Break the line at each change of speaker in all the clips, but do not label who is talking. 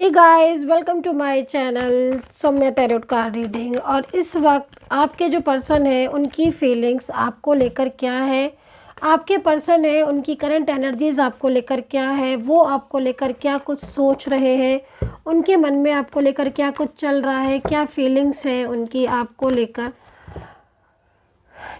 Hey guys, welcome to my channel Saumya tarot card reading. और इस वक्त आपके जो पर्सन है उनकी फीलिंग्स आपको लेकर क्या है, आपके पर्सन है उनकी करंट एनर्जीज आपको लेकर क्या है, वो आपको लेकर क्या कुछ सोच रहे हैं, उनके मन में आपको लेकर क्या कुछ चल रहा है, क्या फीलिंग्स है उनकी आपको लेकर,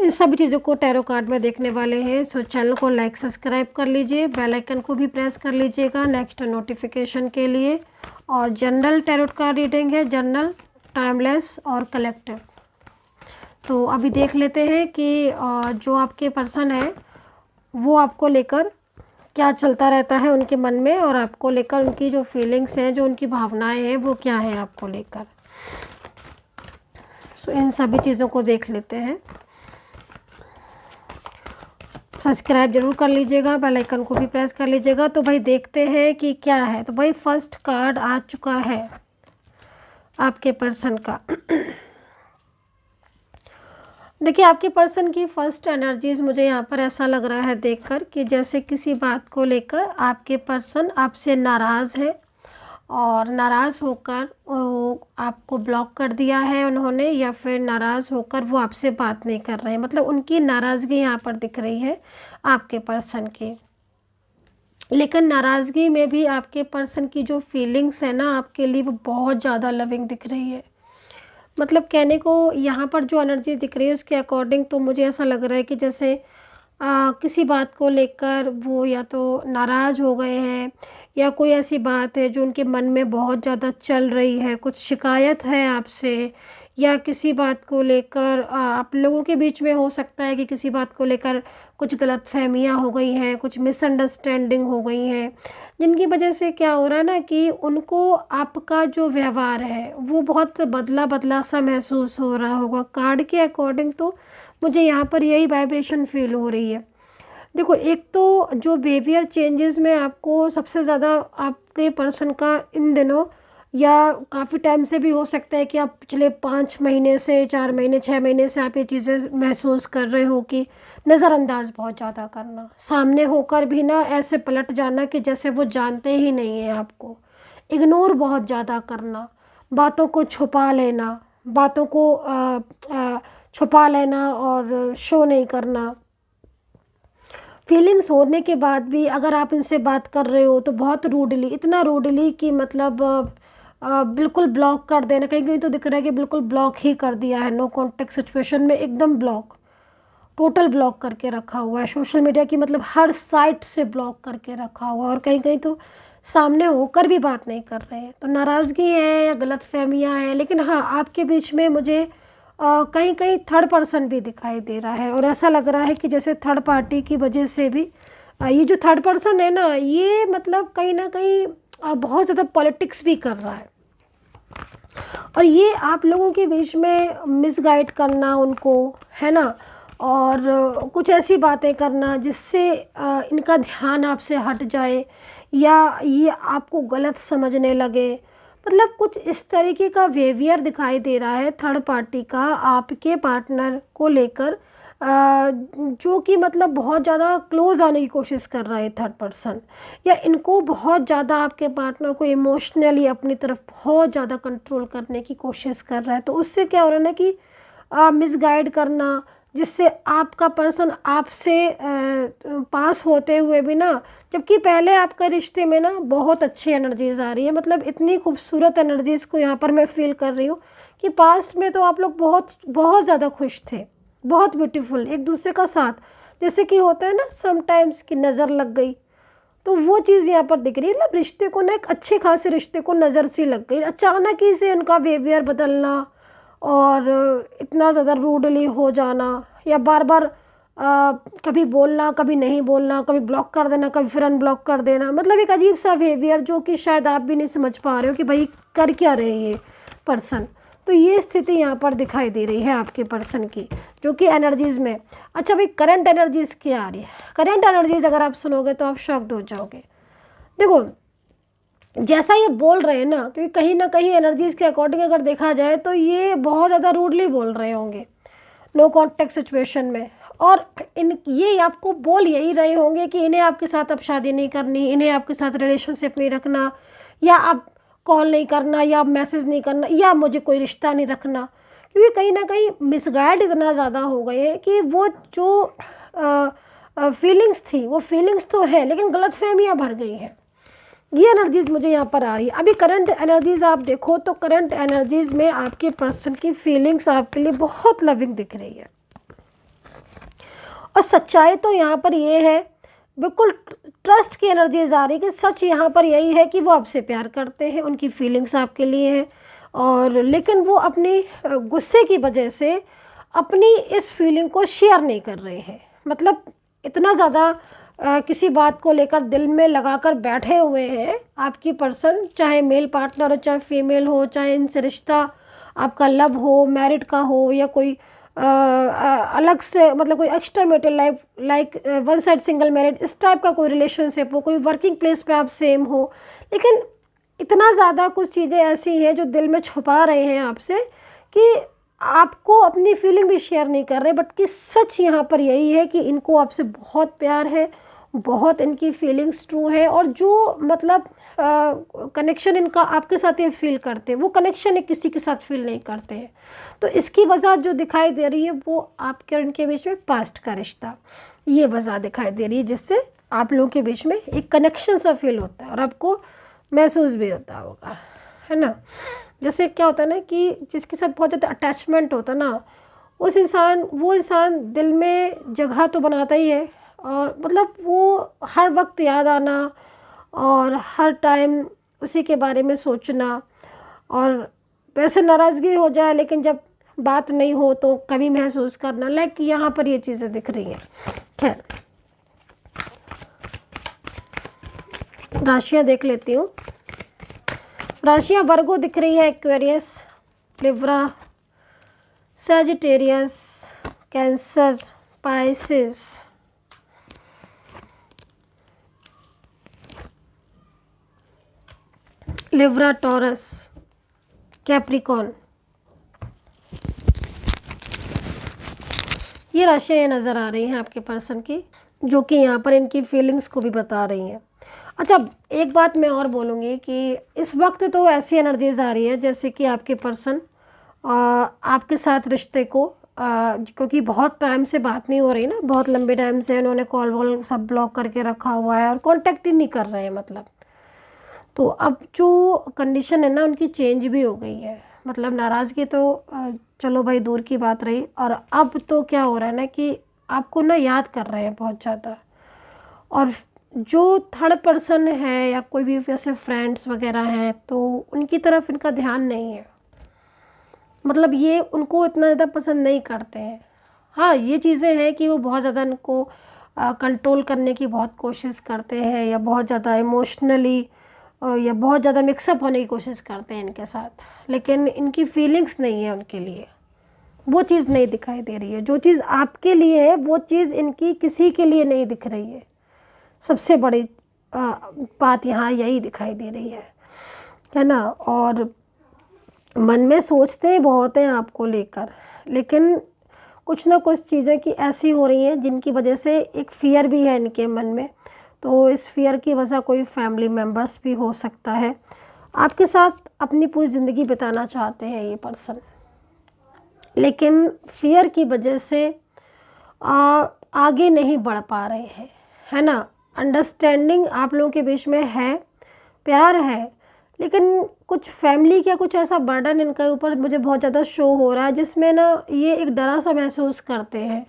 इन सभी चीज़ों को टैरो कार्ड में देखने वाले हैं। सो चैनल को लाइक सब्सक्राइब कर लीजिए, बेल आइकन को भी प्रेस कर लीजिएगा नेक्स्ट नोटिफिकेशन के लिए। और जनरल टैरो कार्ड रीडिंग है, जनरल, टाइमलेस और कलेक्टिव। तो अभी देख लेते हैं कि जो आपके पर्सन है वो आपको लेकर क्या चलता रहता है उनके मन में, और आपको लेकर उनकी जो फीलिंग्स हैं, जो उनकी भावनाएं हैं, वो क्या हैं आपको लेकर। सो इन सभी चीज़ों को देख लेते हैं। सब्सक्राइब जरूर कर लीजिएगा, बेल आइकन को भी प्रेस कर लीजिएगा। तो भाई देखते हैं कि क्या है। तो भाई फर्स्ट कार्ड आ चुका है आपके पर्सन का। देखिए, आपके पर्सन की फर्स्ट एनर्जीज मुझे यहाँ पर ऐसा लग रहा है देखकर कि जैसे किसी बात को लेकर आपके पर्सन आपसे नाराज़ है, और नाराज़ होकर वो आपको ब्लॉक कर दिया है उन्होंने, या फिर नाराज़ होकर वो आपसे बात नहीं कर रहे हैं। मतलब उनकी नाराज़गी यहाँ पर दिख रही है आपके पर्सन की। लेकिन नाराज़गी में भी आपके पर्सन की जो फीलिंग्स है ना आपके लिए, वो बहुत ज़्यादा लविंग दिख रही है। मतलब कहने को यहाँ पर जो एनर्जी दिख रही है उसके अकॉर्डिंग तो मुझे ऐसा लग रहा है कि जैसे किसी बात को लेकर वो या तो नाराज़ हो गए हैं, या कोई ऐसी बात है जो उनके मन में बहुत ज़्यादा चल रही है, कुछ शिकायत है आपसे, या किसी बात को लेकर आप लोगों के बीच में हो सकता है कि किसी बात को लेकर कुछ गलतफहमियां हो गई हैं, कुछ मिसअंडरस्टैंडिंग हो गई हैं, जिनकी वजह से क्या हो रहा है ना कि उनको आपका जो व्यवहार है वो बहुत बदला बदला सा महसूस हो रहा होगा। कार्ड के अकॉर्डिंग तो मुझे यहाँ पर यही वाइब्रेशन फील हो रही है। देखो, एक तो जो बिहेवियर चेंजेस में आपको सबसे ज़्यादा आपके पर्सन का इन दिनों, या काफ़ी टाइम से भी हो सकता है कि आप पिछले 5 महीने से 4 महीने 6 महीने से आप ये चीज़ें महसूस कर रहे हो कि नज़रअंदाज बहुत ज़्यादा करना, सामने होकर भी ना ऐसे पलट जाना कि जैसे वो जानते ही नहीं हैं आपको, इग्नोर बहुत ज़्यादा करना, बातों को छुपा लेना, बातों को छुपा लेना और शो नहीं करना। फीलिंग्स होने के बाद भी अगर आप इनसे बात कर रहे हो तो बहुत रूडली, इतना रूडली कि मतलब बिल्कुल ब्लॉक कर देना। कहीं कहीं तो दिख रहा है कि बिल्कुल ब्लॉक ही कर दिया है, नो कॉन्टेक्ट सिचुएशन में एकदम ब्लॉक, टोटल ब्लॉक करके रखा हुआ है। सोशल मीडिया की मतलब हर साइट से ब्लॉक करके रखा हुआ है, और कहीं कहीं तो सामने होकर भी बात नहीं कर रहे हैं। तो नाराज़गी है या गलतफहमियां हैं, लेकिन हाँ आपके बीच में मुझे कहीं कहीं थर्ड पर्सन भी दिखाई दे रहा है, और ऐसा लग रहा है कि जैसे थर्ड पार्टी की वजह से भी ये जो थर्ड पर्सन है ना, ये मतलब कहीं ना कहीं बहुत ज़्यादा पॉलिटिक्स भी कर रहा है, और ये आप लोगों के बीच में मिसगाइड करना उनको, है ना, और कुछ ऐसी बातें करना जिससे इनका ध्यान आपसे हट जाए, या ये आपको गलत समझने लगे। मतलब कुछ इस तरीके का बिहेवियर दिखाई दे रहा है थर्ड पार्टी का आपके पार्टनर को लेकर, जो कि मतलब बहुत ज़्यादा क्लोज आने की कोशिश कर रहा है थर्ड पर्सन, या इनको बहुत ज़्यादा आपके पार्टनर को इमोशनली अपनी तरफ बहुत ज़्यादा कंट्रोल करने की कोशिश कर रहा है। तो उससे क्या हो रहा है ना कि मिसगाइड करना, जिससे आपका पर्सन आपसे पास होते हुए भी ना, जबकि पहले आपका रिश्ते में ना बहुत अच्छी एनर्जीज आ रही है, मतलब इतनी खूबसूरत एनर्जीज़ को यहाँ पर मैं फील कर रही हूँ कि पास्ट में तो आप लोग बहुत बहुत ज़्यादा खुश थे, बहुत ब्यूटीफुल एक दूसरे का साथ, जैसे कि होता है ना समटाइम्स कि नज़र लग गई, तो वो चीज़ यहाँ पर दिख रही है। मतलब रिश्ते को ना, एक अच्छे खासे रिश्ते को नज़र सी लग गई, अचानक ही से उनका बिहेवियर बदलना, और इतना ज़्यादा रूडली हो जाना, या बार बार कभी बोलना कभी नहीं बोलना, कभी ब्लॉक कर देना कभी फिर अनब्लॉक कर देना। मतलब एक अजीब सा बिहेवियर जो कि शायद आप भी नहीं समझ पा रहे हो कि भाई कर क्या रहे ये पर्सन। तो ये स्थिति यहाँ पर दिखाई दे रही है आपके पर्सन की, जो कि एनर्जीज़ में। अच्छा भाई, करंट एनर्जीज़ क्या आ रही है? करंट एनर्जीज़ अगर आप सुनोगे तो आप शॉक्ड हो जाओगे। देखो, जैसा ये बोल रहे हैं ना, क्योंकि कहीं ना कहीं एनर्जीज़ के अकॉर्डिंग अगर देखा जाए तो ये बहुत ज़्यादा रूडली बोल रहे होंगे नो कॉन्टेक्ट सिचुएशन में, और इन ये आपको बोल यही रहे होंगे कि इन्हें आपके साथ अब शादी नहीं करनी, इन्हें आपके साथ रिलेशनशिप नहीं रखना, या आप कॉल नहीं करना या मैसेज नहीं करना या मुझे कोई रिश्ता नहीं रखना, क्योंकि कहीं ना कहीं मिसगाइड इतना ज़्यादा हो गए हैं कि वो जो फीलिंग्स थी वो फीलिंग्स तो है लेकिन गलतफहमियाँ भर गई हैं। ये एनर्जीज़ मुझे यहाँ पर आ रही है। अभी करंट एनर्जीज़ आप देखो तो करंट एनर्जीज़ में आपके पर्सन की फीलिंग्स आपके लिए बहुत लविंग दिख रही है। और सच्चाई तो यहाँ पर ये है, बिल्कुल ट्रस्ट की एनर्जीज आ रही है कि सच यहाँ पर यही है कि वो आपसे प्यार करते हैं, उनकी फीलिंग्स आपके लिए है, और लेकिन वो अपनी गुस्से की वजह से अपनी इस फीलिंग को शेयर नहीं कर रहे हैं। मतलब इतना ज़्यादा किसी बात को लेकर दिल में लगाकर बैठे हुए हैं आपकी पर्सन, चाहे मेल पार्टनर हो चाहे फीमेल हो, चाहे इनसे रिश्ता आपका लव हो, मैरिड का हो या कोई अलग से मतलब कोई extra marital life like one side single married, इस टाइप का कोई रिलेशनशिप हो, कोई वर्किंग प्लेस पे आप सेम हो, लेकिन इतना ज़्यादा कुछ चीज़ें ऐसी हैं जो दिल में छुपा रहे हैं आपसे कि आपको अपनी फीलिंग भी शेयर नहीं कर रहे, बट कि सच यहाँ पर यही है कि इनको आपसे बहुत प्यार है, बहुत इनकी फीलिंग्स ट्रू है, और जो मतलब कनेक्शन इनका आपके साथ ये फील करते हैं वो कनेक्शन एक किसी के साथ फील नहीं करते हैं। तो इसकी वजह जो दिखाई दे रही है वो आपके और इनके बीच में पास्ट का रिश्ता, ये वजह दिखाई दे रही है जिससे आप लोगों के बीच में एक कनेक्शन सा फील होता है और आपको महसूस भी होता होगा, है ना। जैसे क्या होता है ना कि जिसके साथ बहुत ज़्यादा अटैचमेंट होता है ना, वो इंसान दिल में जगह तो बनाता ही है, और मतलब वो हर वक्त याद आना और हर टाइम उसी के बारे में सोचना, और वैसे नाराज़गी हो जाए लेकिन जब बात नहीं हो तो कमी महसूस करना, लाइक यहाँ पर ये चीज़ें दिख रही हैं। खैर राशियाँ देख लेती हूँ। राशियाँ वर्गो दिख रही है, Aquarius, Libra, Sagittarius, cancer, Pisces, Libra, taurus, Capricorn, ये राशियाँ ये नज़र आ रही हैं आपके पर्सन की, जो कि यहाँ पर इनकी फीलिंग्स को भी बता रही हैं। अच्छा, एक बात मैं और बोलूँगी कि इस वक्त तो ऐसी एनर्जीज आ रही है जैसे कि आपके पर्सन आपके साथ रिश्ते को क्योंकि बहुत टाइम से बात नहीं हो रही ना, बहुत लंबे टाइम से उन्होंने कॉल वॉल सब ब्लॉक करके रखा हुआ है और कांटेक्ट ही नहीं कर रहे हैं मतलब। तो अब जो कंडीशन है ना उनकी चेंज भी हो गई है, मतलब नाराज़गी तो चलो भाई दूर की बात रही, और अब तो क्या हो रहा है ना कि आपको ना याद कर रहे हैं बहुत ज़्यादा, और जो थर्ड पर्सन है या कोई भी वैसे फ्रेंड्स वगैरह हैं तो उनकी तरफ इनका ध्यान नहीं है, मतलब ये उनको इतना ज़्यादा पसंद नहीं करते हैं। हाँ, ये चीज़ें हैं कि वो बहुत ज़्यादा इनको कंट्रोल करने की बहुत कोशिश करते हैं, या बहुत ज़्यादा इमोशनली या बहुत ज़्यादा मिक्सअप होने की कोशिश करते हैं इनके साथ, लेकिन इनकी फीलिंग्स नहीं है उनके लिए, वो चीज़ नहीं दिखाई दे रही है। जो चीज़ आपके लिए है वो चीज़ इनकी किसी के लिए नहीं दिख रही है। सबसे बड़ी बात यहाँ यही दिखाई दे रही है ना। और मन में सोचते ही बहुत हैं आपको लेकर, लेकिन कुछ ना कुछ चीज़ें की ऐसी हो रही हैं जिनकी वजह से एक फ़ियर भी है इनके मन में, तो इस फियर की वजह कोई फैमिली मेम्बर्स भी हो सकता है। आपके साथ अपनी पूरी ज़िंदगी बिताना चाहते हैं ये पर्सन, लेकिन फियर की वजह से आगे नहीं बढ़ पा रहे हैं, है ना। अंडरस्टैंडिंग आप लोगों के बीच में है, प्यार है, लेकिन कुछ फैमिली का कुछ ऐसा बर्डन इनके ऊपर मुझे बहुत ज़्यादा शो हो रहा है जिसमें ना ये एक डरा सा महसूस करते हैं,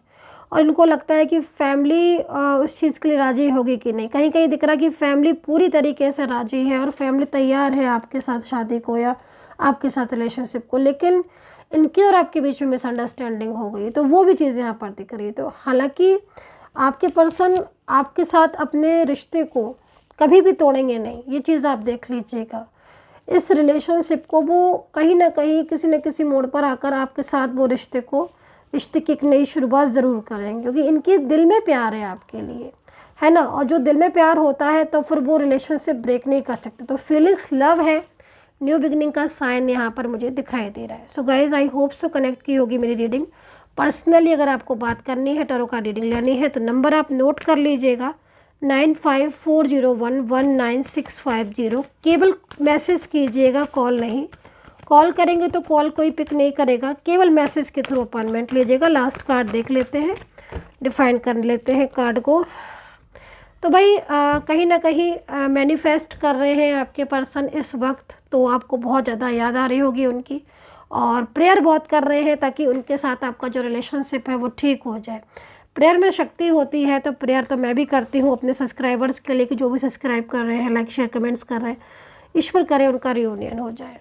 और इनको लगता है कि फैमिली उस चीज़ के लिए राज़ी होगी कि नहीं। कहीं कहीं दिख रहा है कि फैमिली पूरी तरीके से राज़ी है और फैमिली तैयार है आपके साथ शादी को या आपके साथ रिलेशनशिप को, लेकिन इनके और आपके बीच में मिसअंडरस्टैंडिंग हो गई, तो वो भी चीज़ें यहाँ पर दिख रही है। तो हालांकि आपके पर्सन आपके साथ अपने रिश्ते को कभी भी तोड़ेंगे नहीं, ये चीज़ आप देख लीजिएगा। इस रिलेशनशिप को वो कहीं ना कहीं किसी न किसी मोड़ पर आकर आपके साथ वो रिश्ते की एक नई शुरुआत ज़रूर करेंगे, क्योंकि इनके दिल में प्यार है आपके लिए, है ना। और जो दिल में प्यार होता है तो फिर वो रिलेशनशिप ब्रेक नहीं कर सकते, तो फीलिंग्स लव है, न्यू बिगनिंग का साइन यहाँ पर मुझे दिखाई दे रहा है। So guys, I hope so connect की होगी मेरी रीडिंग। पर्सनली अगर आपको बात करनी है, टैरो का रीडिंग लेनी है, तो नंबर आप नोट कर लीजिएगा 9540119650। केवल मैसेज कीजिएगा, कॉल नहीं। कॉल करेंगे तो कॉल कोई पिक नहीं करेगा, केवल मैसेज के थ्रू अपॉइंटमेंट लीजिएगा। लास्ट कार्ड देख लेते हैं, डिफाइन कर लेते हैं कार्ड को। तो भाई कहीं ना कहीं मैनिफेस्ट कर रहे हैं आपके पर्सन इस वक्त, तो आपको बहुत ज़्यादा याद आ रही होगी उनकी, और प्रेयर बहुत कर रहे हैं ताकि उनके साथ आपका जो रिलेशनशिप है वो ठीक हो जाए। प्रेयर में शक्ति होती है, तो प्रेयर तो मैं भी करती हूँ अपने सब्सक्राइबर्स के लिए कि जो भी सब्सक्राइब कर रहे हैं, लाइक शेयर कमेंट्स कर रहे हैं, ईश्वर करे उनका रियूनियन हो जाए।